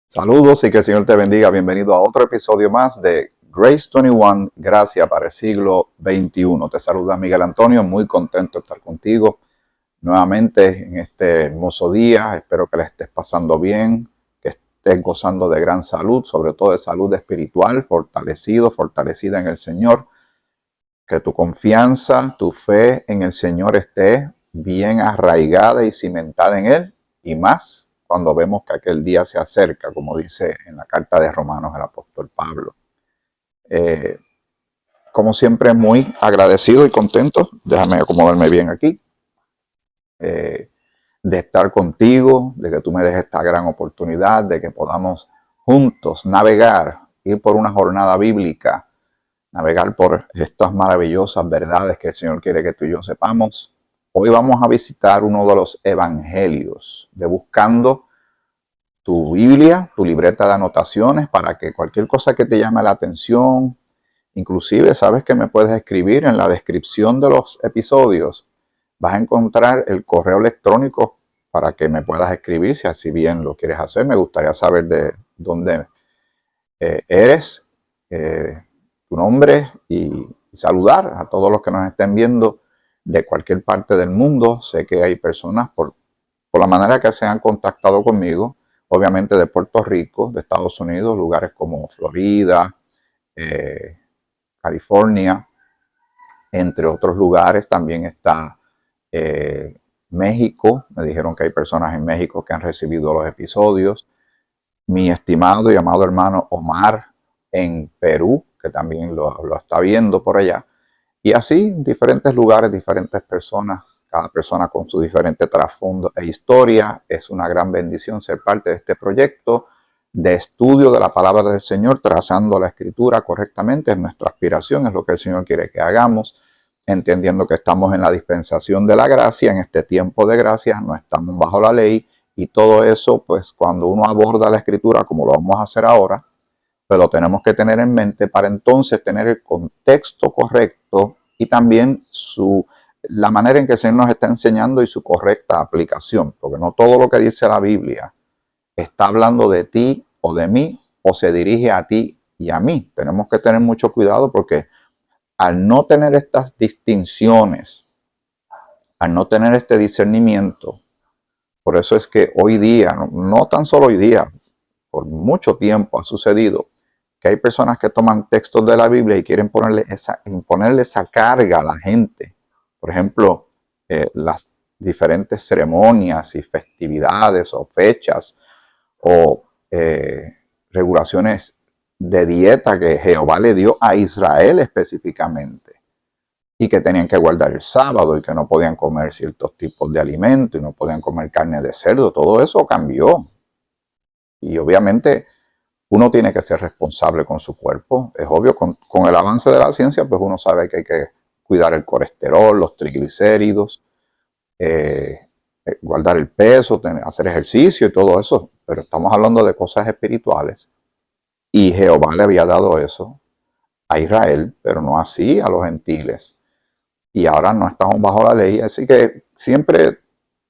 Saludos y que el Señor te bendiga. Bienvenido a otro episodio más de Grace 21, Gracia para el siglo XXI. Te saluda Miguel Antonio, muy contento de estar contigo nuevamente en este hermoso día. Espero que le estés pasando bien, que estés gozando de gran salud, sobre todo de salud espiritual, fortalecida en el Señor. Que tu confianza, tu fe en el Señor esté bien arraigada y cimentada en Él, y más cuando vemos que aquel día se acerca, como dice en la carta de Romanos el apóstol Pablo. Como siempre, muy agradecido y contento, déjame acomodarme bien aquí, de estar contigo, de que tú me dejes esta gran oportunidad, de que podamos juntos navegar, ir por una jornada bíblica, navegar por estas maravillosas verdades que el Señor quiere que tú y yo sepamos. Hoy vamos a visitar uno de los evangelios, de buscando tu Biblia, tu libreta de anotaciones, para que cualquier cosa que te llame la atención, inclusive sabes que me puedes escribir en la descripción de los episodios, vas a encontrar el correo electrónico para que me puedas escribir si así bien lo quieres hacer. Me gustaría saber de dónde eres, tu nombre, y saludar a todos los que nos estén viendo de cualquier parte del mundo. Sé que hay personas por la manera que se han contactado conmigo, obviamente de Puerto Rico, de Estados Unidos, lugares como Florida, California, entre otros lugares. También está México. Me dijeron que hay personas en México que han recibido los episodios. Mi estimado y amado hermano Omar en Perú, que también lo está viendo por allá. Y así, diferentes lugares, diferentes personas, cada persona con su diferente trasfondo e historia. Es una gran bendición ser parte de este proyecto de estudio de la palabra del Señor, trazando la escritura correctamente. Es nuestra aspiración, es lo que el Señor quiere que hagamos, entendiendo que estamos en la dispensación de la gracia, en este tiempo de gracia, no estamos bajo la ley, y todo eso, pues cuando uno aborda la escritura, como lo vamos a hacer ahora, pero lo tenemos que tener en mente para entonces tener el contexto correcto y también la manera en que el Señor nos está enseñando y su correcta aplicación, porque no todo lo que dice la Biblia está hablando de ti o de mí, o se dirige a ti y a mí. Tenemos que tener mucho cuidado, porque al no tener estas distinciones, al no tener este discernimiento, por eso es que hoy día, no tan solo hoy día, por mucho tiempo ha sucedido que hay personas que toman textos de la Biblia y quieren imponerle esa carga a la gente. Por ejemplo, las diferentes ceremonias y festividades o fechas o regulaciones de dieta que Jehová le dio a Israel específicamente, y que tenían que guardar el sábado y que no podían comer ciertos tipos de alimentos y no podían comer carne de cerdo. Todo eso cambió. Y obviamente uno tiene que ser responsable con su cuerpo. Es obvio, con el avance de la ciencia, pues uno sabe que hay que cuidar el colesterol, los triglicéridos, guardar el peso, hacer ejercicio y todo eso. Pero estamos hablando de cosas espirituales. Y Jehová le había dado eso a Israel, pero no así a los gentiles. Y ahora no estamos bajo la ley. Así que siempre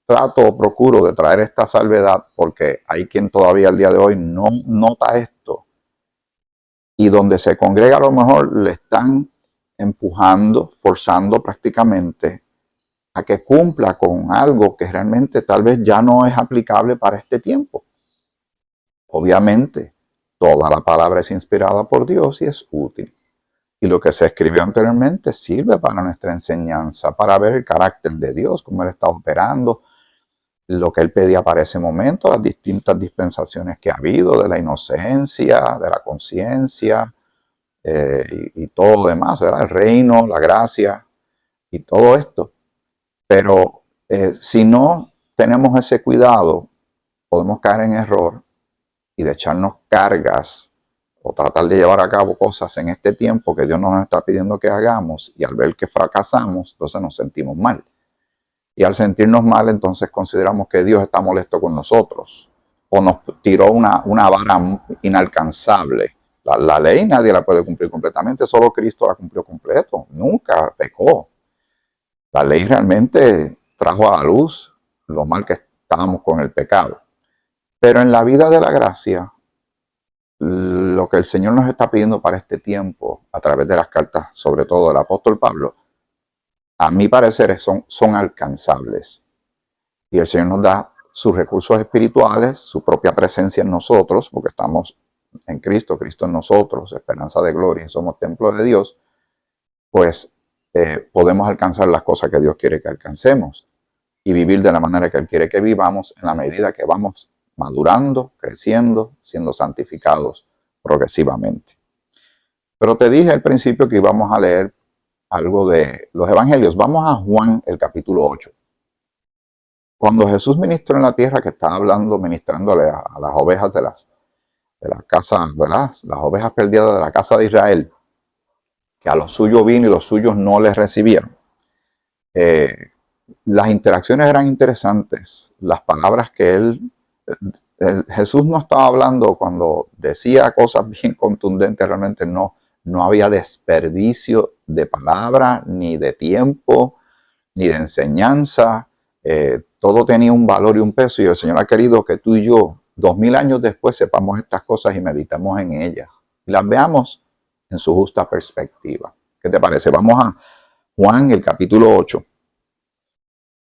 trato o procuro de traer esta salvedad, porque hay quien todavía al día de hoy no nota esto, y donde se congrega a lo mejor le están empujando, forzando prácticamente a que cumpla con algo que realmente tal vez ya no es aplicable para este tiempo. Obviamente, toda la palabra es inspirada por Dios y es útil. Y lo que se escribió anteriormente sirve para nuestra enseñanza, para ver el carácter de Dios, cómo Él está operando, lo que Él pedía para ese momento, las distintas dispensaciones que ha habido, de la inocencia, de la conciencia, y todo lo demás, ¿verdad? El reino, la gracia y todo esto. Pero si no tenemos ese cuidado, podemos caer en error y de echarnos cargas o tratar de llevar a cabo cosas en este tiempo que Dios no nos está pidiendo que hagamos, y al ver que fracasamos, entonces nos sentimos mal. Y al sentirnos mal, entonces consideramos que Dios está molesto con nosotros, o nos tiró una vara inalcanzable La ley nadie la puede cumplir completamente, solo Cristo la cumplió completo, nunca pecó. La ley realmente trajo a la luz lo mal que estábamos con el pecado. Pero en la vida de la gracia, lo que el Señor nos está pidiendo para este tiempo, a través de las cartas, sobre todo del apóstol Pablo, a mi parecer son alcanzables. Y el Señor nos da sus recursos espirituales, su propia presencia en nosotros, porque estamos en Cristo, Cristo en nosotros, esperanza de gloria, somos templo de Dios, pues podemos alcanzar las cosas que Dios quiere que alcancemos y vivir de la manera que Él quiere que vivamos en la medida que vamos madurando, creciendo, siendo santificados progresivamente. Pero te dije al principio que íbamos a leer algo de los evangelios. Vamos a Juan, el capítulo 8. Cuando Jesús ministró en la tierra, que estaba hablando, ministrándole a las ovejas de la casa, ¿verdad? Las ovejas perdidas de la casa de Israel, que a los suyos vino y los suyos no les recibieron. Las interacciones eran interesantes. Las palabras que Jesús no estaba hablando cuando decía cosas bien contundentes, realmente no había desperdicio de palabra, ni de tiempo, ni de enseñanza. Todo tenía un valor y un peso, y el Señor ha querido que tú y yo, 2000 años después, sepamos estas cosas y meditemos en ellas. Y las veamos en su justa perspectiva. ¿Qué te parece? Vamos a Juan, el capítulo 8.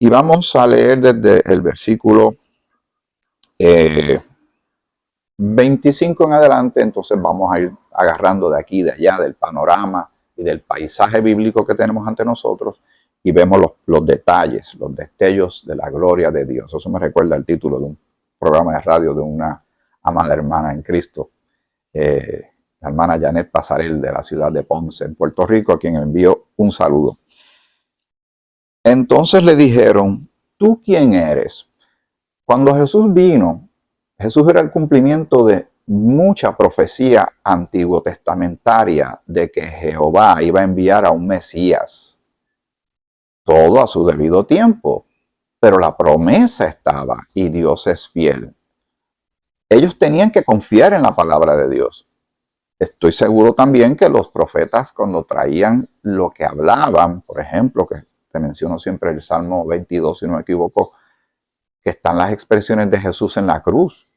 Y vamos a leer desde el versículo 25 en adelante. Entonces vamos a ir agarrando de aquí y de allá, del panorama y del paisaje bíblico que tenemos ante nosotros, y vemos los detalles, los destellos de la gloria de Dios. Eso me recuerda el título de un programa de radio de una amada hermana en Cristo, la hermana Janet Pasarel, de la ciudad de Ponce, en Puerto Rico, a quien envío un saludo. Entonces le dijeron: ¿tú quién eres? Cuando Jesús vino, Jesús era el cumplimiento de mucha profecía antiguo testamentaria de que Jehová iba a enviar a un Mesías. Todo a su debido tiempo, pero la promesa estaba y Dios es fiel. Ellos tenían que confiar en la palabra de Dios. Estoy seguro también que los profetas, cuando traían lo que hablaban, por ejemplo, que te menciono siempre el Salmo 22, si no me equivoco, que están las expresiones de Jesús en la cruz,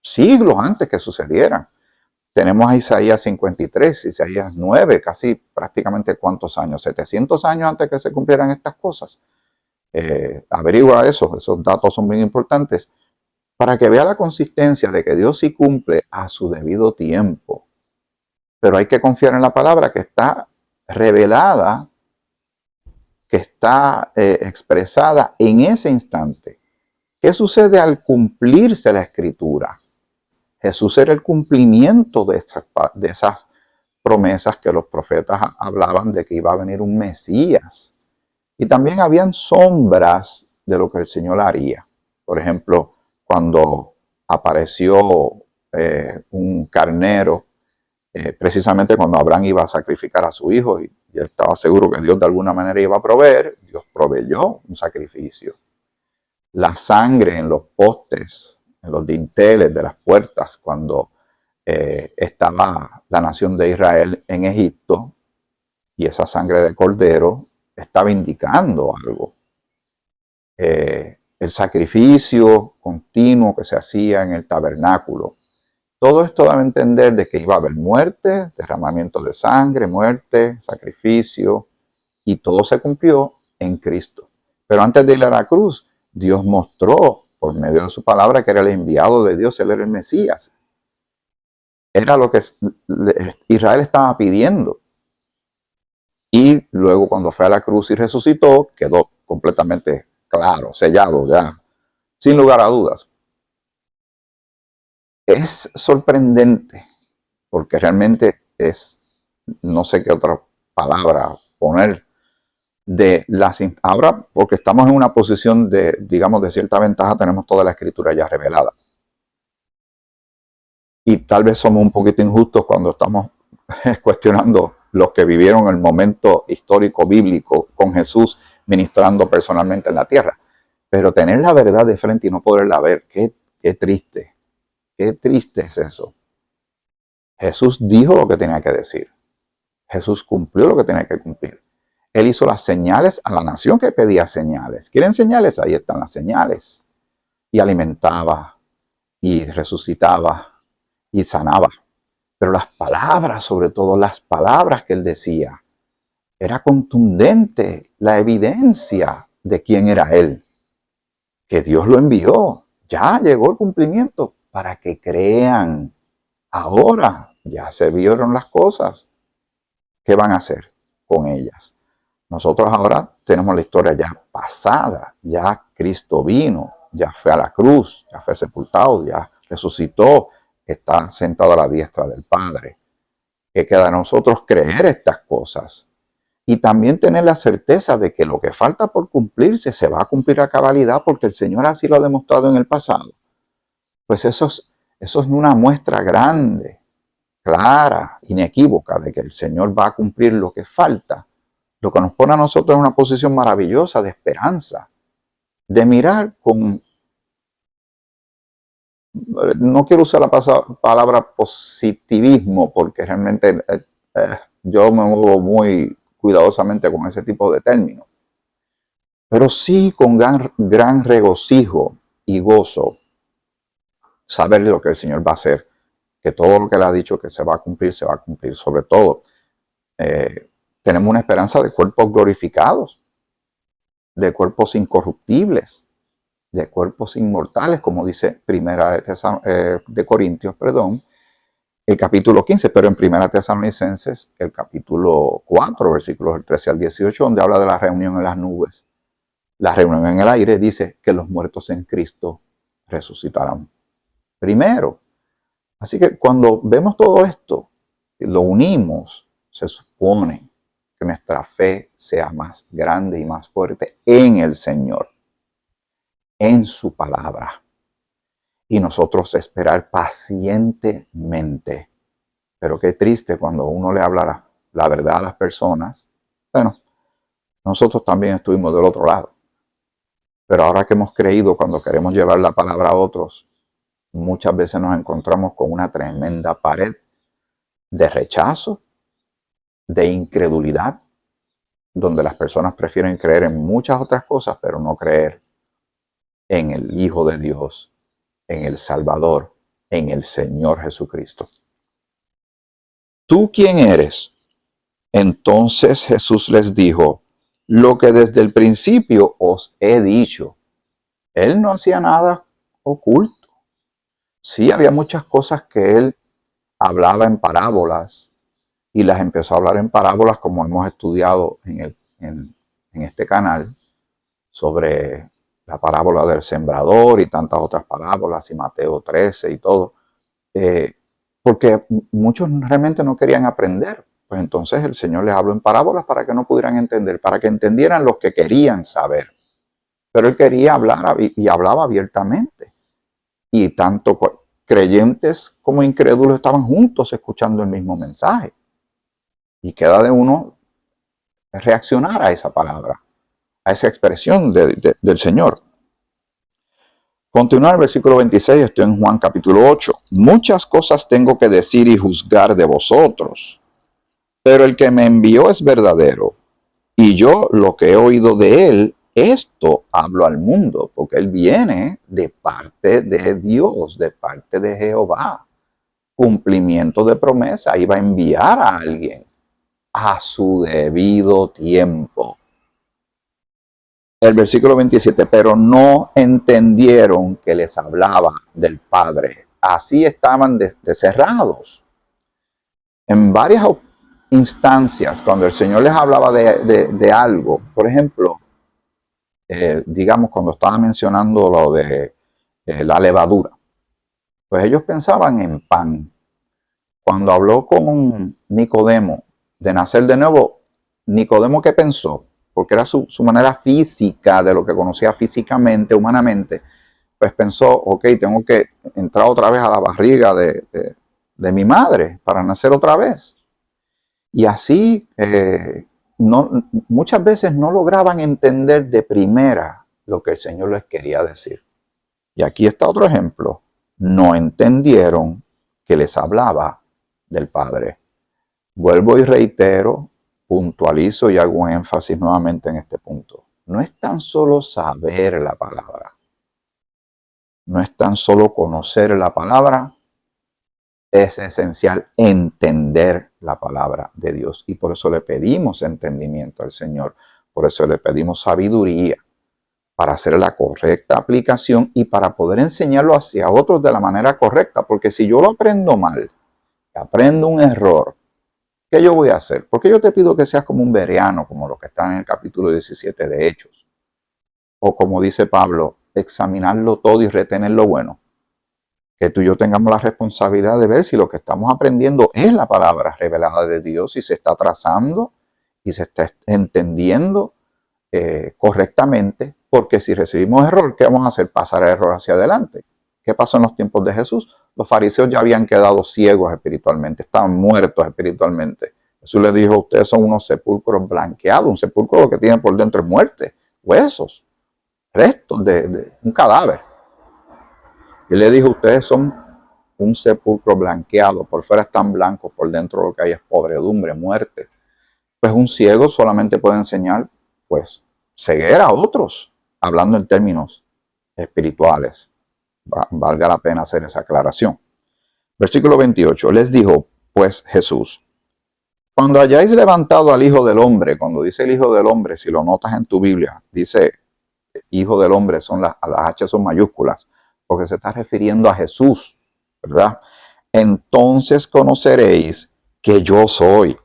siglos antes que sucedieran. Tenemos a Isaías 53, Isaías 9, casi prácticamente ¿cuántos años? 700 años antes que se cumplieran estas cosas. Averigua eso, esos datos son bien importantes, para que vea la consistencia de que Dios sí cumple a su debido tiempo. Pero hay que confiar en la palabra que está revelada, que está expresada en ese instante. ¿Qué sucede al cumplirse la Escritura? Jesús era el cumplimiento de esas promesas que los profetas hablaban de que iba a venir un Mesías. Y también habían sombras de lo que el Señor haría. Por ejemplo, cuando apareció un carnero, precisamente cuando Abraham iba a sacrificar a su hijo, y él estaba seguro que Dios de alguna manera iba a proveer, Dios proveyó un sacrificio. La sangre en los postes, en los dinteles de las puertas, cuando estaba la nación de Israel en Egipto, y esa sangre de cordero estaba indicando algo. El sacrificio continuo que se hacía en el tabernáculo. Todo esto daba a entender de que iba a haber muerte, derramamiento de sangre, muerte, sacrificio, y todo se cumplió en Cristo. Pero antes de ir a la cruz, Dios mostró por medio de su palabra que era el enviado de Dios, él era el Mesías. Era lo que Israel estaba pidiendo. Y luego cuando fue a la cruz y resucitó, quedó completamente claro, sellado ya, sin lugar a dudas. Es sorprendente, porque realmente es, no sé qué otra palabra poner, ahora, porque estamos en una posición de, digamos, de cierta ventaja, tenemos toda la Escritura ya revelada. Y tal vez somos un poquito injustos cuando estamos cuestionando los que vivieron el momento histórico bíblico con Jesús ministrando personalmente en la tierra. Pero tener la verdad de frente y no poderla ver, qué triste. Qué triste es eso. Jesús dijo lo que tenía que decir. Jesús cumplió lo que tenía que cumplir. Él hizo las señales a la nación que pedía señales. ¿Quieren señales? Ahí están las señales. Y alimentaba, y resucitaba, y sanaba. Pero las palabras, sobre todo las palabras que él decía, era contundente la evidencia de quién era él. Que Dios lo envió. Ya llegó el cumplimiento para que crean. Ahora ya se vieron las cosas. ¿Qué van a hacer con ellas? Nosotros ahora tenemos la historia ya pasada. Ya Cristo vino, ya fue a la cruz, ya fue sepultado, ya resucitó, está sentado a la diestra del Padre. ¿Qué queda a nosotros? Creer estas cosas. Y también tener la certeza de que lo que falta por cumplirse se va a cumplir a cabalidad porque el Señor así lo ha demostrado en el pasado. Pues eso es una muestra grande, clara, inequívoca de que el Señor va a cumplir lo que falta. Lo que nos pone a nosotros en una posición maravillosa de esperanza, de mirar con... No quiero usar la palabra positivismo porque realmente yo me muevo muy cuidadosamente con ese tipo de términos, pero sí con gran regocijo y gozo saber lo que el Señor va a hacer, que todo lo que Él ha dicho que se va a cumplir, se va a cumplir. Sobre todo, tenemos una esperanza de cuerpos glorificados, de cuerpos incorruptibles, de cuerpos inmortales, como dice Primera de Corintios, el capítulo 15, pero en Primera Tesalonicenses, el capítulo 4, versículos del 13 al 18, donde habla de la reunión en las nubes. La reunión en el aire dice que los muertos en Cristo resucitarán primero. Así que cuando vemos todo esto, lo unimos, se supone que nuestra fe sea más grande y más fuerte en el Señor, en su palabra. Y nosotros esperar pacientemente. Pero qué triste cuando uno le habla la verdad a las personas. Bueno, nosotros también estuvimos del otro lado. Pero ahora que hemos creído, cuando queremos llevar la palabra a otros, muchas veces nos encontramos con una tremenda pared de rechazo, de incredulidad, donde las personas prefieren creer en muchas otras cosas, pero no creer en el Hijo de Dios, en el Salvador, en el Señor Jesucristo. ¿Tú quién eres? Entonces Jesús les dijo, lo que desde el principio os he dicho. Él no hacía nada oculto. Sí, había muchas cosas que él hablaba en parábolas y las empezó a hablar en parábolas como hemos estudiado en este canal sobre la parábola del sembrador y tantas otras parábolas y Mateo 13 y todo. Porque muchos realmente no querían aprender. Pues entonces el Señor les habló en parábolas para que no pudieran entender, para que entendieran los que querían saber. Pero Él quería hablar y hablaba abiertamente. Y tanto creyentes como incrédulos estaban juntos escuchando el mismo mensaje. Y queda de uno reaccionar a esa palabra, a esa expresión del Señor. Continuar el versículo 26, estoy en Juan capítulo 8. Muchas cosas tengo que decir y juzgar de vosotros, pero el que me envió es verdadero, y yo lo que he oído de él, esto hablo al mundo, porque él viene de parte de Dios, de parte de Jehová. Cumplimiento de promesa, iba a enviar a alguien a su debido tiempo. El versículo 27, pero no entendieron que les hablaba del Padre. Así estaban cerrados. En varias instancias, cuando el Señor les hablaba de algo, por ejemplo, digamos cuando estaba mencionando lo de la levadura, pues ellos pensaban en pan. Cuando habló con Nicodemo de nacer de nuevo, Nicodemo, ¿qué pensó? Porque era su manera física, de lo que conocía físicamente, humanamente, pues pensó, ok, tengo que entrar otra vez a la barriga de mi madre para nacer otra vez. Y así, muchas veces no lograban entender de primera lo que el Señor les quería decir. Y aquí está otro ejemplo. No entendieron que les hablaba del Padre. Vuelvo y reitero, puntualizo y hago énfasis nuevamente en este punto. No es tan solo saber la palabra, no es tan solo conocer la palabra, es esencial entender la palabra de Dios. Y por eso le pedimos entendimiento al Señor, por eso le pedimos sabiduría para hacer la correcta aplicación y para poder enseñarlo hacia otros de la manera correcta. Porque si yo lo aprendo mal, aprendo un error, ¿qué yo voy a hacer? Porque yo te pido que seas como un bereano, como lo que está en el capítulo 17 de Hechos. O como dice Pablo, examinarlo todo y retener lo bueno. Que tú y yo tengamos la responsabilidad de ver si lo que estamos aprendiendo es la palabra revelada de Dios, si se está trazando y se está entendiendo correctamente, porque si recibimos error, ¿qué vamos a hacer? Pasar el error hacia adelante. ¿Qué pasó en los tiempos de Jesús? Los fariseos ya habían quedado ciegos espiritualmente, estaban muertos espiritualmente. Jesús les dijo, ustedes son unos sepulcros blanqueados, un sepulcro lo que tiene por dentro es muerte, huesos, restos de un cadáver. Y le dijo, ustedes son un sepulcro blanqueado, por fuera están blancos, por dentro lo que hay es podredumbre, muerte. Pues un ciego solamente puede enseñar, pues, ceguera a otros, hablando en términos espirituales. Valga la pena hacer esa aclaración. Versículo 28, les dijo, pues Jesús, cuando hayáis levantado al Hijo del Hombre, cuando dice el Hijo del Hombre, si lo notas en tu Biblia, dice Hijo del Hombre, las H son mayúsculas, porque se está refiriendo a Jesús, ¿verdad? Entonces conoceréis que yo soy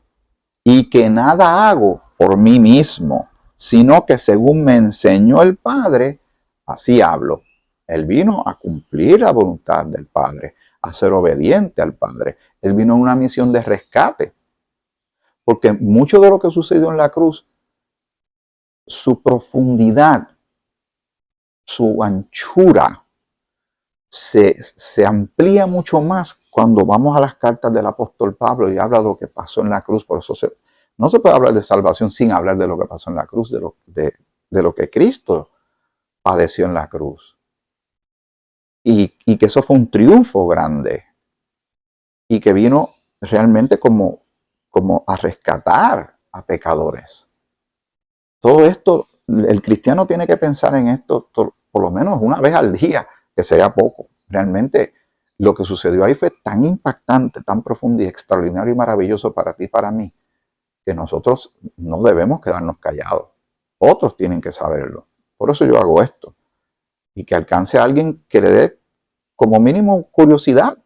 y que nada hago por mí mismo, sino que según me enseñó el Padre, así hablo. Él vino a cumplir la voluntad del Padre, a ser obediente al Padre. Él vino en una misión de rescate, porque mucho de lo que sucedió en la cruz, su profundidad, su anchura, se amplía mucho más cuando vamos a las cartas del apóstol Pablo y habla de lo que pasó en la cruz. Por eso no se puede hablar de salvación sin hablar de lo que pasó en la cruz, de lo que Cristo padeció en la cruz. Y que eso fue un triunfo grande. Y que vino realmente como a rescatar a pecadores. Todo esto, el cristiano tiene que pensar en esto por lo menos una vez al día, que sería poco. Realmente lo que sucedió ahí fue tan impactante, tan profundo y extraordinario y maravilloso para ti y para mí, que nosotros no debemos quedarnos callados. Otros tienen que saberlo. Por eso yo hago esto. Y que alcance a alguien que le dé como mínimo curiosidad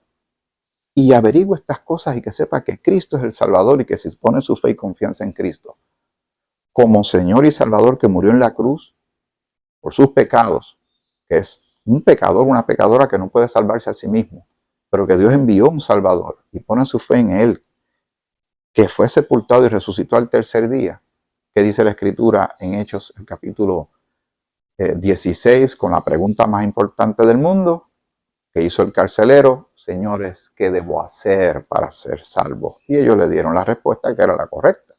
y averigüe estas cosas y que sepa que Cristo es el Salvador y que si pone su fe y confianza en Cristo como Señor y Salvador que murió en la cruz por sus pecados, que es un pecador, una pecadora que no puede salvarse a sí mismo, pero que Dios envió un Salvador y pone su fe en Él, que fue sepultado y resucitó al tercer día, que dice la Escritura en Hechos, el capítulo 16, con la pregunta más importante del mundo, que hizo el carcelero: señores, ¿qué debo hacer para ser salvo? Y ellos le dieron la respuesta que era la correcta.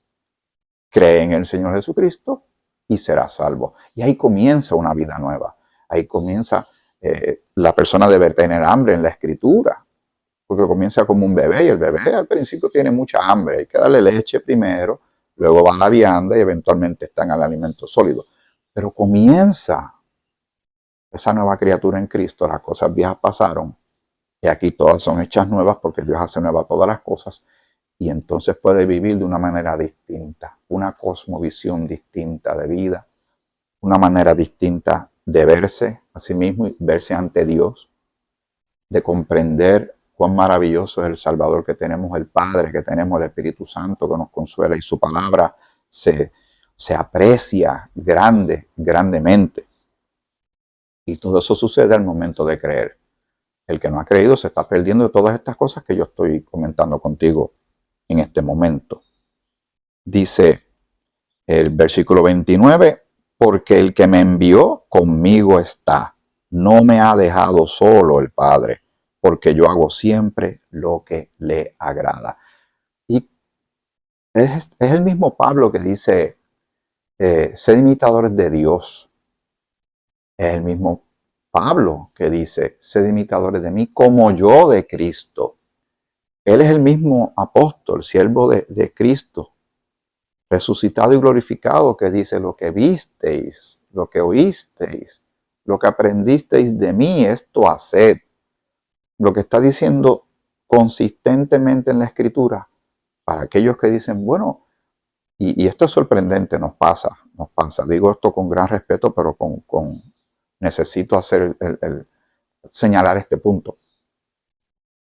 Cree en el Señor Jesucristo y serás salvo. Y ahí comienza una vida nueva. Ahí comienza, la persona debe tener hambre en la Escritura, porque comienza como un bebé y el bebé al principio tiene mucha hambre. Hay que darle leche primero, luego va a la vianda y eventualmente está en el alimento sólido. Pero comienza esa nueva criatura en Cristo, las cosas viejas pasaron y aquí todas son hechas nuevas porque Dios hace nuevas todas las cosas. Y entonces puede vivir de una manera distinta, una cosmovisión distinta de vida, una manera distinta de verse a sí mismo y verse ante Dios, de comprender cuán maravilloso es el Salvador que tenemos, el Padre que tenemos, el Espíritu Santo que nos consuela y su palabra se aprecia grandemente. Y todo eso sucede al momento de creer. El que no ha creído se está perdiendo de todas estas cosas que yo estoy comentando contigo en este momento. Dice el versículo 29, porque el que me envió conmigo está, no me ha dejado solo el Padre, porque yo hago siempre lo que le agrada. Y es el mismo Pablo que dice, sed imitadores de Dios. Es el mismo Pablo que dice, sed imitadores de mí como yo de Cristo. Él es el mismo apóstol, siervo de Cristo, resucitado y glorificado, que dice: lo que visteis, lo que oísteis, lo que aprendisteis de mí, esto haced. Lo que está diciendo consistentemente en la Escritura, para aquellos que dicen, bueno, y esto es sorprendente, nos pasa. Digo esto con gran respeto, pero necesito hacer señalar este punto.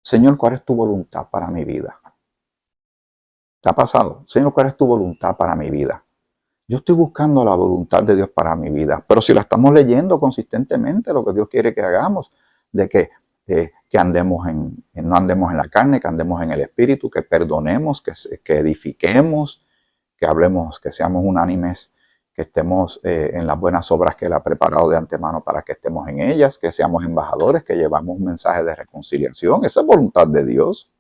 Señor, ¿cuál es tu voluntad para mi vida? ¿Te ha pasado? Señor, ¿cuál es tu voluntad para mi vida? Yo estoy buscando la voluntad de Dios para mi vida, pero si la estamos leyendo consistentemente, lo que Dios quiere que hagamos, de que andemos no andemos en la carne, que andemos en el Espíritu, que perdonemos, que edifiquemos, que hablemos, que seamos unánimes, que estemos en las buenas obras que Él ha preparado de antemano para que estemos en ellas, que seamos embajadores, que llevamos un mensaje de reconciliación. Esa es voluntad de Dios.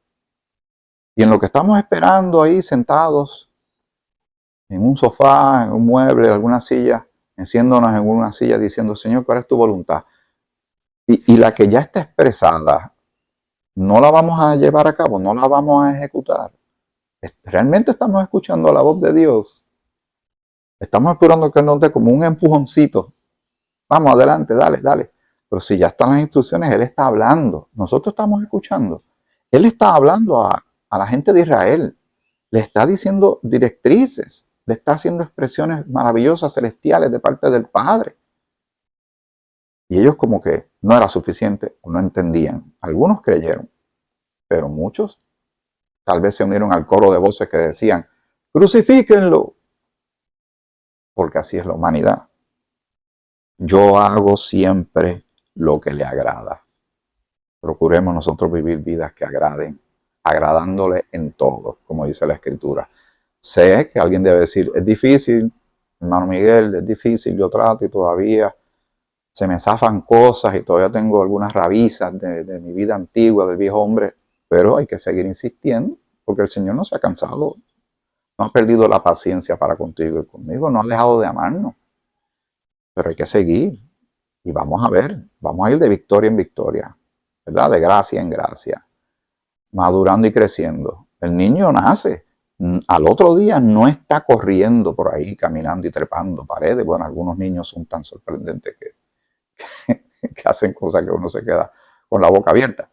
Y en lo que estamos esperando ahí sentados, en un sofá, en un mueble, en alguna silla, enciéndonos en una silla diciendo: Señor, ¿cuál es tu voluntad? Y la que ya está expresada, no la vamos a llevar a cabo, no la vamos a ejecutar. ¿Realmente estamos escuchando la voz de Dios? Estamos esperando que Él nos dé como un empujoncito. Vamos, adelante, dale. Pero si ya están las instrucciones, Él está hablando. Nosotros estamos escuchando. Él está hablando a la gente de Israel. Le está diciendo directrices. Le está haciendo expresiones maravillosas, celestiales de parte del Padre. Y ellos como que no era suficiente o no entendían. Algunos creyeron, pero muchos tal vez se unieron al coro de voces que decían: crucifíquenlo, porque así es la humanidad. Yo hago siempre lo que le agrada. Procuremos nosotros vivir vidas que agraden, agradándole en todo, como dice la Escritura. Sé que alguien debe decir: es difícil, hermano Miguel, es difícil, yo trato y todavía se me zafan cosas y todavía tengo algunas rabizas de mi vida antigua, del viejo hombre, pero hay que seguir insistiendo, porque el Señor no se ha cansado, no ha perdido la paciencia para contigo y conmigo, no ha dejado de amarnos, pero hay que seguir y vamos a ir de victoria en victoria, ¿verdad? De gracia en gracia, madurando y creciendo. El niño nace, al otro día no está corriendo por ahí, caminando y trepando paredes. Bueno, algunos niños son tan sorprendentes que hacen cosas que uno se queda con la boca abierta.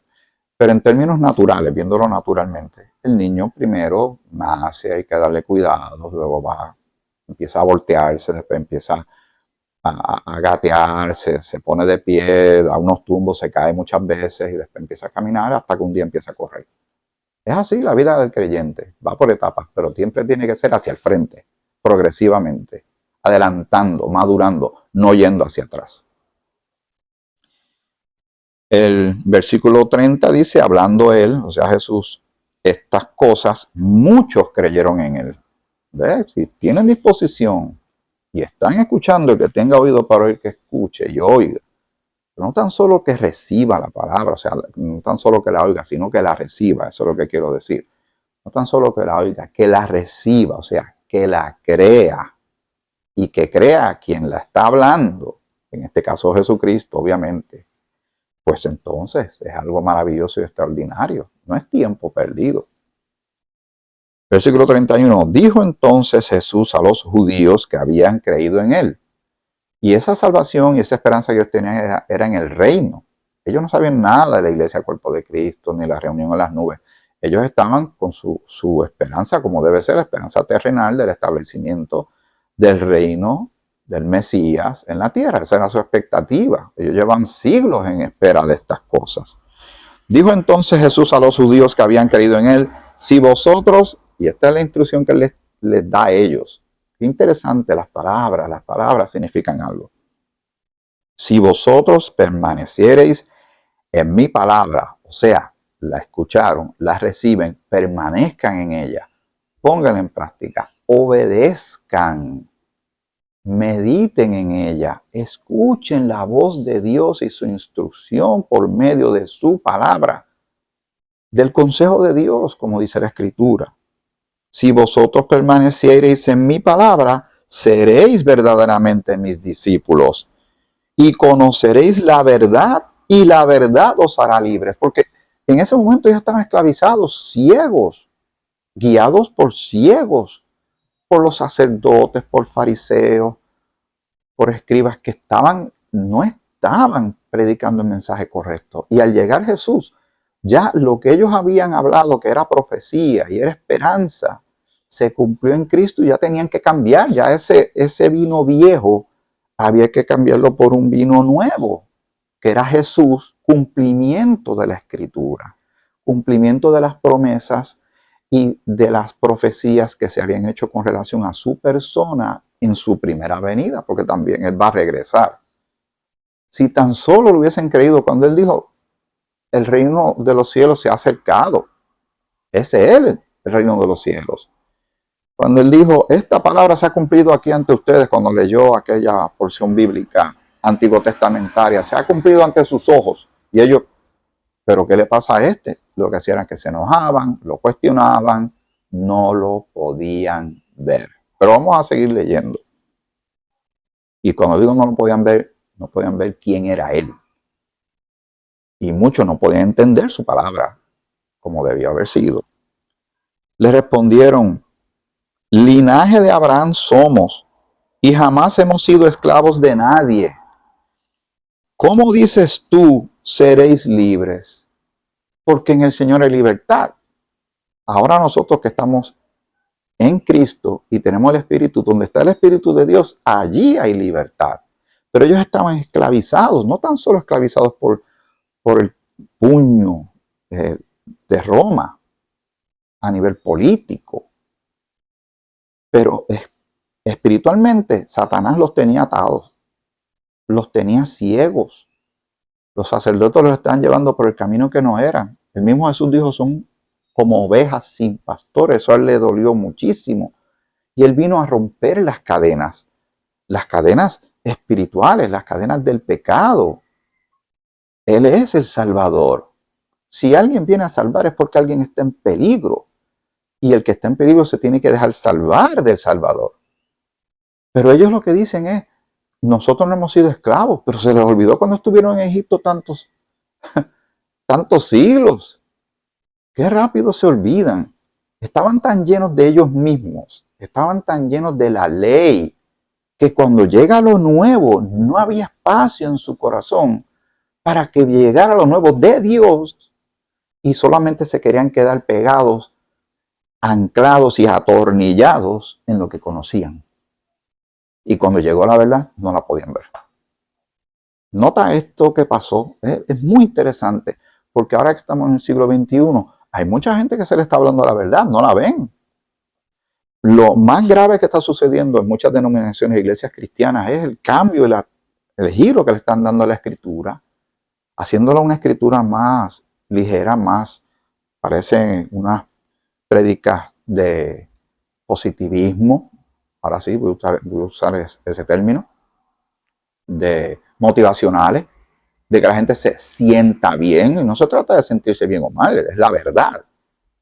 Pero en términos naturales, viéndolo naturalmente, el niño primero nace, hay que darle cuidado, luego empieza a voltearse, después empieza a gatearse, se pone de pie, da unos tumbos, se cae muchas veces y después empieza a caminar hasta que un día empieza a correr. Es así la vida del creyente, va por etapas, pero siempre tiene que ser hacia el frente, progresivamente, adelantando, madurando, no yendo hacia atrás. El versículo 30 dice: hablando Él, o sea Jesús, estas cosas, muchos creyeron en Él. ¿Ves? Si tienen disposición y están escuchando, el que tenga oído para oír, que escuche y oiga. Pero no tan solo que reciba la palabra, o sea, no tan solo que la oiga, sino que la reciba, eso es lo que quiero decir. No tan solo que la oiga, que la reciba, o sea, que la crea y que crea a quien la está hablando, en este caso Jesucristo, obviamente. Pues entonces es algo maravilloso y extraordinario. No es tiempo perdido. Versículo 31. Dijo entonces Jesús a los judíos que habían creído en Él. Y esa salvación y esa esperanza que ellos tenían era en el reino. Ellos no sabían nada de la iglesia Cuerpo de Cristo, ni la reunión en las nubes. Ellos estaban con su esperanza, como debe ser, la esperanza terrenal del establecimiento del reino del Mesías en la tierra. Esa era su expectativa. Ellos llevan siglos en espera de estas cosas. Dijo entonces Jesús a los judíos que habían creído en Él: si vosotros, y esta es la instrucción que les da a ellos. Qué interesante, las palabras significan algo. Si vosotros permaneciereis en mi palabra, o sea, la escucharon, la reciben, permanezcan en ella, pónganla en práctica, obedezcan, mediten en ella, escuchen la voz de Dios y su instrucción por medio de su palabra, del consejo de Dios, como dice la Escritura. Si vosotros permaneciereis en mi palabra, seréis verdaderamente mis discípulos y conoceréis la verdad y la verdad os hará libres. Porque En ese momento ellos estaban esclavizados, ciegos, guiados por ciegos, por los sacerdotes, por fariseos, por escribas que no estaban predicando el mensaje correcto. Y al llegar Jesús, ya lo que ellos habían hablado, que era profecía y era esperanza, se cumplió en Cristo y ya tenían que cambiar. Ya ese vino viejo había que cambiarlo por un vino nuevo, que era Jesús, cumplimiento de la Escritura, cumplimiento de las promesas y de las profecías que se habían hecho con relación a su persona en su primera venida, porque también Él va a regresar. Si tan solo lo hubiesen creído cuando Él dijo, el reino de los cielos se ha acercado. Ese es el reino de los cielos. Cuando Él dijo, esta palabra se ha cumplido aquí ante ustedes, cuando leyó aquella porción bíblica antiguo testamentaria, se ha cumplido ante sus ojos. Y ellos, ¿pero qué le pasa a este? Lo que hacían era que se enojaban, lo cuestionaban, no lo podían ver. Pero vamos a seguir leyendo. Y cuando digo no lo podían ver, no podían ver quién era Él. Y muchos no podían entender su palabra como debió haber sido. Le respondieron, linaje de Abraham somos y jamás hemos sido esclavos de nadie. ¿Cómo dices tú, seréis libres? Porque en el Señor hay libertad. Ahora nosotros que estamos en Cristo y tenemos el Espíritu, donde está el Espíritu de Dios, allí hay libertad. Pero ellos estaban esclavizados, no tan solo esclavizados por el puño de Roma a nivel político, pero espiritualmente Satanás los tenía atados, los tenía ciegos. Los sacerdotes los estaban llevando por el camino que no eran. El mismo Jesús dijo, son como ovejas sin pastor. Eso a Él le dolió muchísimo. Y Él vino a romper las cadenas espirituales, las cadenas del pecado. Él es el Salvador. Si alguien viene a salvar es porque alguien está en peligro. Y el que está en peligro se tiene que dejar salvar del Salvador. Pero ellos lo que dicen es, nosotros no hemos sido esclavos, pero se les olvidó cuando estuvieron en Egipto tantos siglos. Qué rápido se olvidan. Estaban tan llenos de ellos mismos, estaban tan llenos de la ley, que cuando llega lo nuevo, no había espacio en su corazón para que llegara lo nuevo de Dios, y solamente se querían quedar pegados, anclados y atornillados en lo que conocían. Y cuando llegó la verdad, no la podían ver. Nota esto que pasó, es muy interesante, porque ahora que estamos en el siglo XXI, hay mucha gente que se le está hablando la verdad, no la ven. Lo más grave que está sucediendo en muchas denominaciones e iglesias cristianas es el cambio, el giro que le están dando a la escritura, haciéndola una escritura más ligera, más, parece unas prédicas de positivismo. Ahora sí, voy a usar ese término, de motivacionales, de que la gente se sienta bien. Y no se trata de sentirse bien o mal, es la verdad.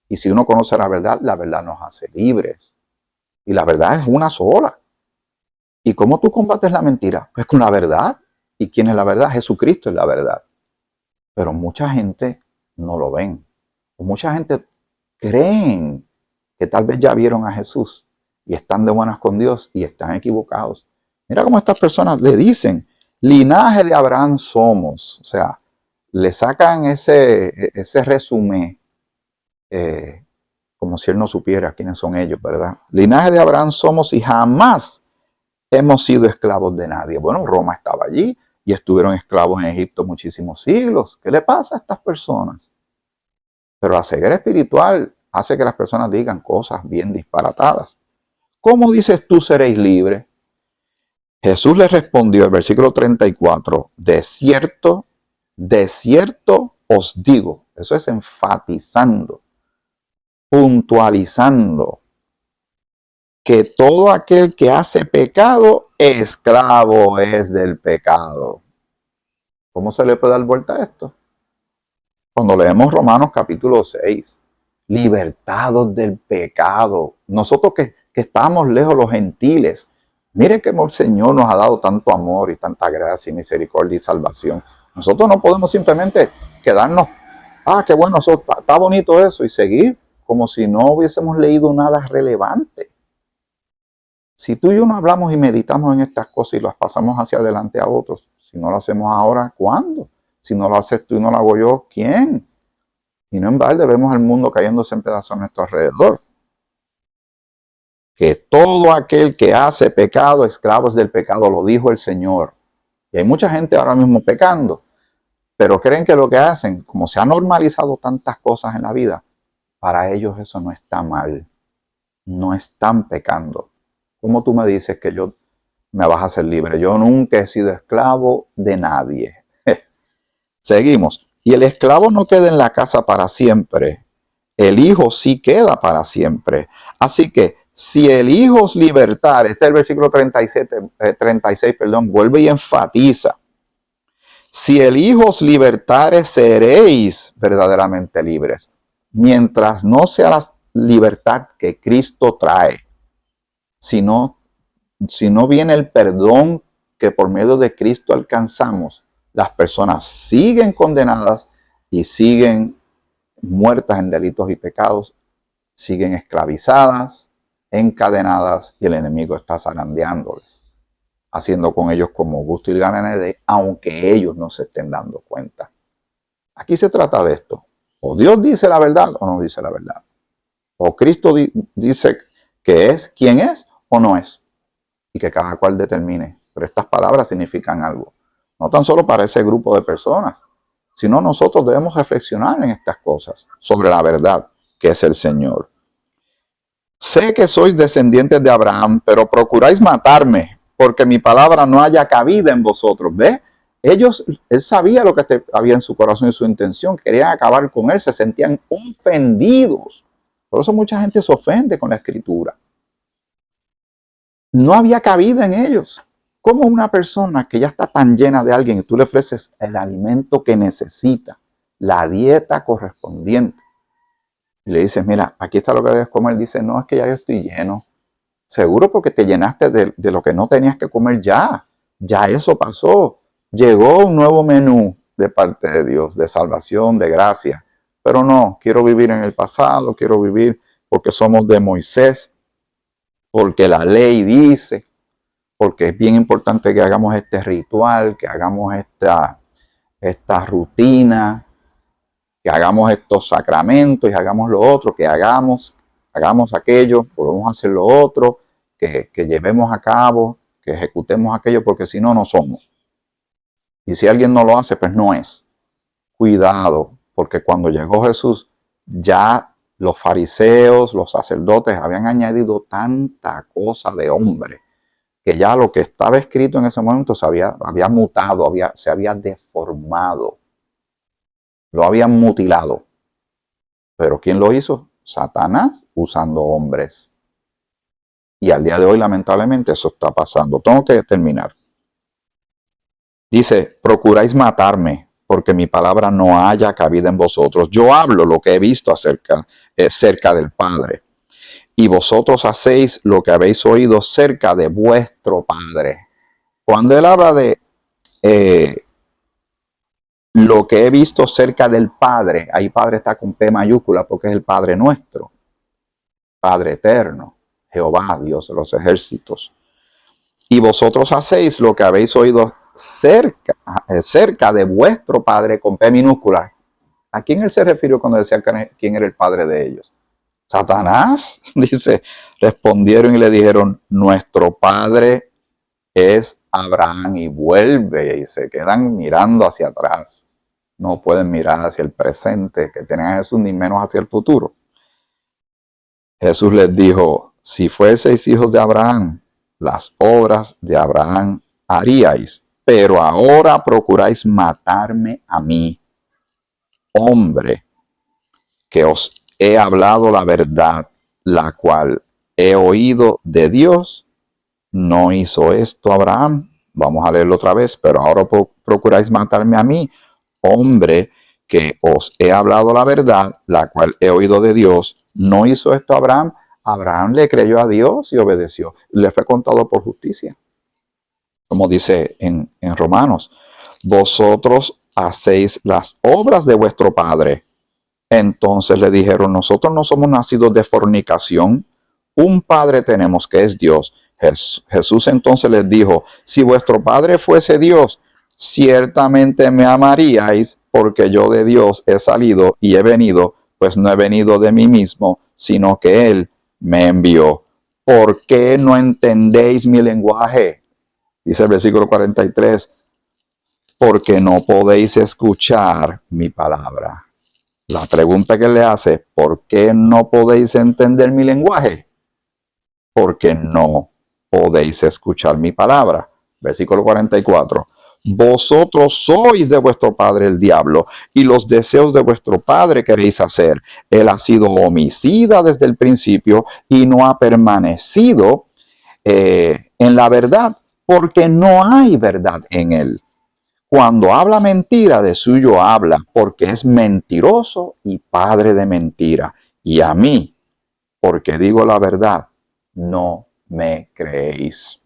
Y si uno conoce la verdad nos hace libres. Y la verdad es una sola. ¿Y cómo tú combates la mentira? Pues con la verdad. ¿Y quién es la verdad? Jesucristo es la verdad. Pero mucha gente no lo ven. O mucha gente creen que tal vez ya vieron a Jesús y están de buenas con Dios y están equivocados. Mira cómo estas personas le dicen, linaje de Abraham somos. O sea, le sacan ese resumen, como si él no supiera quiénes son ellos, ¿verdad? Linaje de Abraham somos y jamás hemos sido esclavos de nadie. Bueno, Roma estaba allí y estuvieron esclavos en Egipto muchísimos siglos. ¿Qué le pasa a estas personas? Pero la ceguera espiritual hace que las personas digan cosas bien disparatadas. ¿Cómo dices tú seréis libres? Jesús le respondió, el versículo 34, de cierto os digo. Eso es enfatizando, puntualizando, que todo aquel que hace pecado, esclavo es del pecado. ¿Cómo se le puede dar vuelta a esto? Cuando leemos Romanos capítulo 6, libertados del pecado. Nosotros que estamos lejos, los gentiles, miren que el Señor nos ha dado tanto amor y tanta gracia y misericordia y salvación. Nosotros no podemos simplemente quedarnos Ah, qué bueno, eso está bonito eso, y seguir como si no hubiésemos leído nada relevante. Si tú y yo no hablamos y meditamos en estas cosas y las pasamos hacia adelante a otros, si no lo hacemos ahora, ¿cuándo? Si no lo haces tú y no lo hago yo, ¿quién? Y no en balde vemos el mundo cayéndose en pedazos a nuestro alrededor. Que todo aquel que hace pecado, esclavo es del pecado, lo dijo el Señor. Y hay mucha gente ahora mismo pecando, pero creen que lo que hacen, como se ha normalizado tantas cosas en la vida, para ellos eso no está mal. No están pecando. ¿Cómo tú me dices que yo me vas a hacer libre? Yo nunca he sido esclavo de nadie. Seguimos. Y el esclavo no queda en la casa para siempre. El hijo sí queda para siempre. Así que si el hijo os libertar, este es el versículo 36, vuelve y enfatiza. Si el hijo os libertare, seréis verdaderamente libres. Mientras no sea la libertad que Cristo trae, si no viene el perdón que por medio de Cristo alcanzamos, las personas siguen condenadas y siguen muertas en delitos y pecados, siguen esclavizadas, encadenadas, y el enemigo está zarandeándoles, haciendo con ellos como gusto y gana de, aunque ellos no se estén dando cuenta. Aquí se trata de esto. O Dios dice la verdad o no dice la verdad. O Cristo dice que es quien es o no es. Y que cada cual determine. Pero estas palabras significan algo. No tan solo para ese grupo de personas, sino nosotros debemos reflexionar en estas cosas, sobre la verdad que es el Señor. Sé que sois descendientes de Abraham, pero procuráis matarme, porque mi palabra no haya cabida en vosotros. ¿Ve? Él sabía lo que había en su corazón y su intención. Querían acabar con él, se sentían ofendidos. Por eso mucha gente se ofende con la Escritura. No había cabida en ellos. Como una persona que ya está tan llena de alguien y tú le ofreces el alimento que necesita, la dieta correspondiente, y le dices, mira, aquí está lo que debes comer, dice, no, es que ya yo estoy lleno. Seguro porque te llenaste de lo que no tenías que comer ya. Ya eso pasó. Llegó un nuevo menú de parte de Dios, de salvación, de gracia. Pero no, quiero vivir en el pasado, quiero vivir porque somos de Moisés, porque la ley dice, porque es bien importante que hagamos este ritual, que hagamos esta rutina, que hagamos estos sacramentos y hagamos lo otro, que hagamos aquello, volvemos a hacer lo otro, que llevemos a cabo, que ejecutemos aquello, porque si no, no somos. Y si alguien no lo hace, pues no es. Cuidado, porque cuando llegó Jesús, ya los fariseos, los sacerdotes habían añadido tanta cosa de hombre, que ya lo que estaba escrito en ese momento había mutado, se había deformado, lo habían mutilado. Pero ¿quién lo hizo? Satanás usando hombres. Y al día de hoy, lamentablemente, eso está pasando. Tengo que terminar. Dice, procuráis matarme, porque mi palabra no haya cabida en vosotros. Yo hablo lo que he visto cerca del Padre. Y vosotros hacéis lo que habéis oído cerca de vuestro Padre. Cuando él habla de lo que he visto cerca del Padre, ahí Padre está con P mayúscula porque es el Padre nuestro, Padre eterno, Jehová, Dios de los ejércitos. Y vosotros hacéis lo que habéis oído cerca de vuestro Padre con P minúscula. ¿A quién él se refirió cuando decía quién era el Padre de ellos? Satanás. Dice, respondieron y le dijeron, nuestro Padre es Abraham, y vuelve y se quedan mirando hacia atrás. No pueden mirar hacia el presente que tienen a Jesús, ni menos hacia el futuro. Jesús les dijo, si fueseis hijos de Abraham, las obras de Abraham haríais, pero ahora procuráis matarme a mí, hombre, que os he hablado la verdad, la cual he oído de Dios. No hizo esto Abraham. Vamos a leerlo otra vez, pero ahora procuráis matarme a mí, hombre, que os he hablado la verdad, la cual he oído de Dios. No hizo esto Abraham. Abraham le creyó a Dios y obedeció. Le fue contado por justicia. Como dice en Romanos, vosotros hacéis las obras de vuestro padre. Entonces le dijeron, nosotros no somos nacidos de fornicación, un padre tenemos que es Dios. Jesús entonces les dijo, si vuestro padre fuese Dios, ciertamente me amaríais, porque yo de Dios he salido y he venido, pues no he venido de mí mismo, sino que Él me envió. ¿Por qué no entendéis mi lenguaje? Dice el versículo 43, porque no podéis escuchar mi palabra. La pregunta que él le hace, ¿por qué no podéis entender mi lenguaje? Porque no podéis escuchar mi palabra. Versículo 44. Vosotros sois de vuestro padre el diablo, y los deseos de vuestro padre queréis hacer. Él ha sido homicida desde el principio y no ha permanecido en la verdad, porque no hay verdad en él. Cuando habla mentira, de suyo habla, porque es mentiroso y padre de mentira. Y a mí, porque digo la verdad, no me creéis.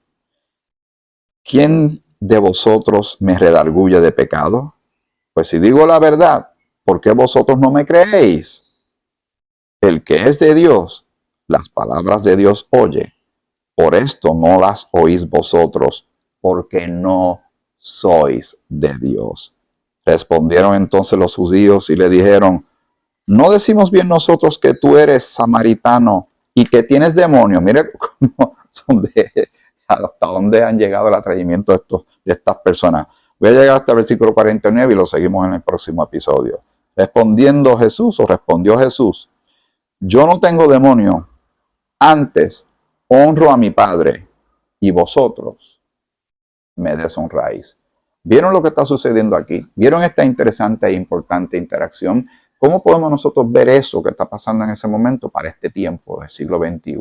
¿Quién de vosotros me redarguye de pecado? Pues si digo la verdad, ¿por qué vosotros no me creéis? El que es de Dios, las palabras de Dios oye. Por esto no las oís vosotros, porque no sois de Dios. Respondieron entonces los judíos y le dijeron, ¿no decimos bien nosotros que tú eres samaritano y que tienes demonio? Mire hasta dónde han llegado el atrevimiento de estas personas. Voy a llegar hasta el versículo 49 y lo seguimos en el próximo episodio. Respondió Jesús, yo no tengo demonio, antes honro a mi Padre y vosotros me deshonráis. ¿Vieron lo que está sucediendo aquí? ¿Vieron esta interesante e importante interacción? ¿Cómo podemos nosotros ver eso que está pasando en ese momento para este tiempo del siglo XXI?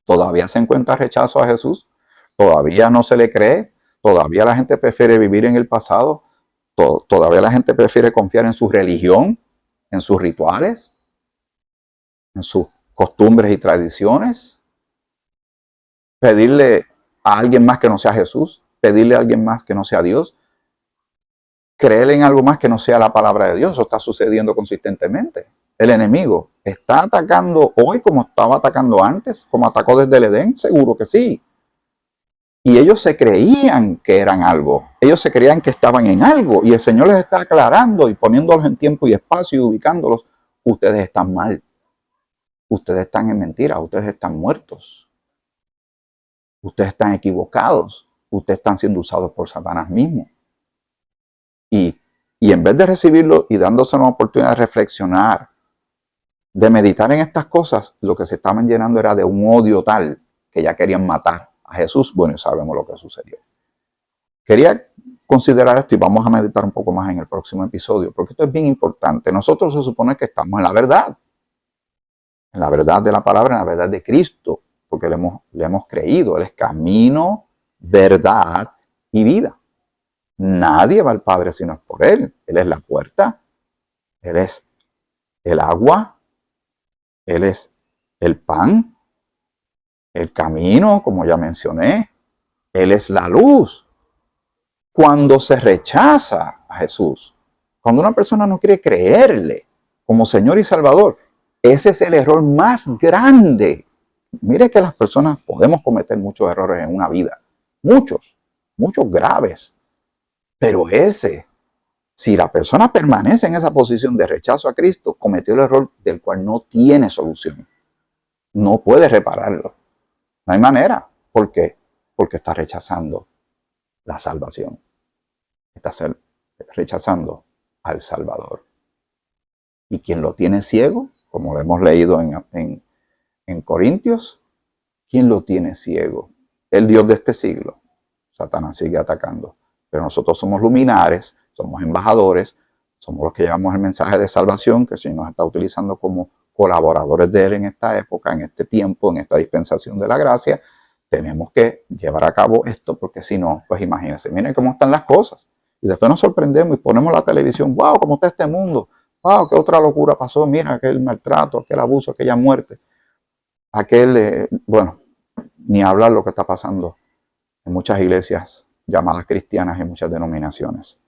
¿Todavía se encuentra rechazo a Jesús? ¿Todavía no se le cree? ¿Todavía la gente prefiere vivir en el pasado? ¿Todavía la gente prefiere confiar en su religión, en sus rituales, en sus costumbres y tradiciones? ¿Pedirle a alguien más que no sea Jesús? ¿Pedirle a alguien más que no sea Dios? ¿Creer en algo más que no sea la palabra de Dios? Eso está sucediendo consistentemente. El enemigo está atacando hoy como estaba atacando antes, como atacó desde el Edén, seguro que sí. Y ellos se creían que eran algo, ellos se creían que estaban en algo, y el Señor les está aclarando y poniéndolos en tiempo y espacio y ubicándolos. Ustedes están mal, ustedes están en mentira, ustedes están muertos, ustedes están equivocados, ustedes están siendo usados por Satanás mismo. Y en vez de recibirlo y dándose una oportunidad de reflexionar, de meditar en estas cosas, lo que se estaban llenando era de un odio tal que ya querían matar a Jesús. Bueno, y sabemos lo que sucedió. Quería considerar esto y vamos a meditar un poco más en el próximo episodio, porque esto es bien importante. Nosotros se supone que estamos en la verdad de la palabra, en la verdad de Cristo, porque le hemos creído. Él es camino, verdad y vida. Nadie va al Padre si no es por Él. Él es la puerta, Él es el agua, Él es el pan, el camino, como ya mencioné. Él es la luz. Cuando se rechaza a Jesús, cuando una persona no quiere creerle como Señor y Salvador, ese es el error más grande. Mire que las personas podemos cometer muchos errores en una vida, muchos graves, pero si la persona permanece en esa posición de rechazo a Cristo, cometió el error del cual no tiene solución, no puede repararlo, no hay manera. ¿Por qué? Porque está rechazando la salvación, está rechazando al Salvador. Y quien lo tiene ciego, como lo hemos leído en Corintios, ¿quién lo tiene ciego? El Dios de este siglo. Satanás sigue atacando. Pero nosotros somos luminares, somos embajadores, somos los que llevamos el mensaje de salvación, que el Señor nos está utilizando como colaboradores de Él en esta época, en este tiempo, en esta dispensación de la gracia. Tenemos que llevar a cabo esto, porque si no, pues imagínense, miren cómo están las cosas. Y después nos sorprendemos y ponemos la televisión, wow, cómo está este mundo, wow, qué otra locura pasó, mira aquel maltrato, aquel abuso, aquella muerte, bueno, ni hablar lo que está pasando en muchas iglesias llamadas cristianas y muchas denominaciones.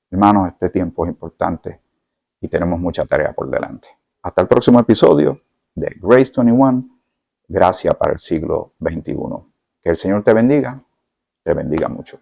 Hermanos, este tiempo es importante y tenemos mucha tarea por delante. Hasta el próximo episodio de Grace 21, Gracia para el siglo XXI. Que el Señor te bendiga mucho.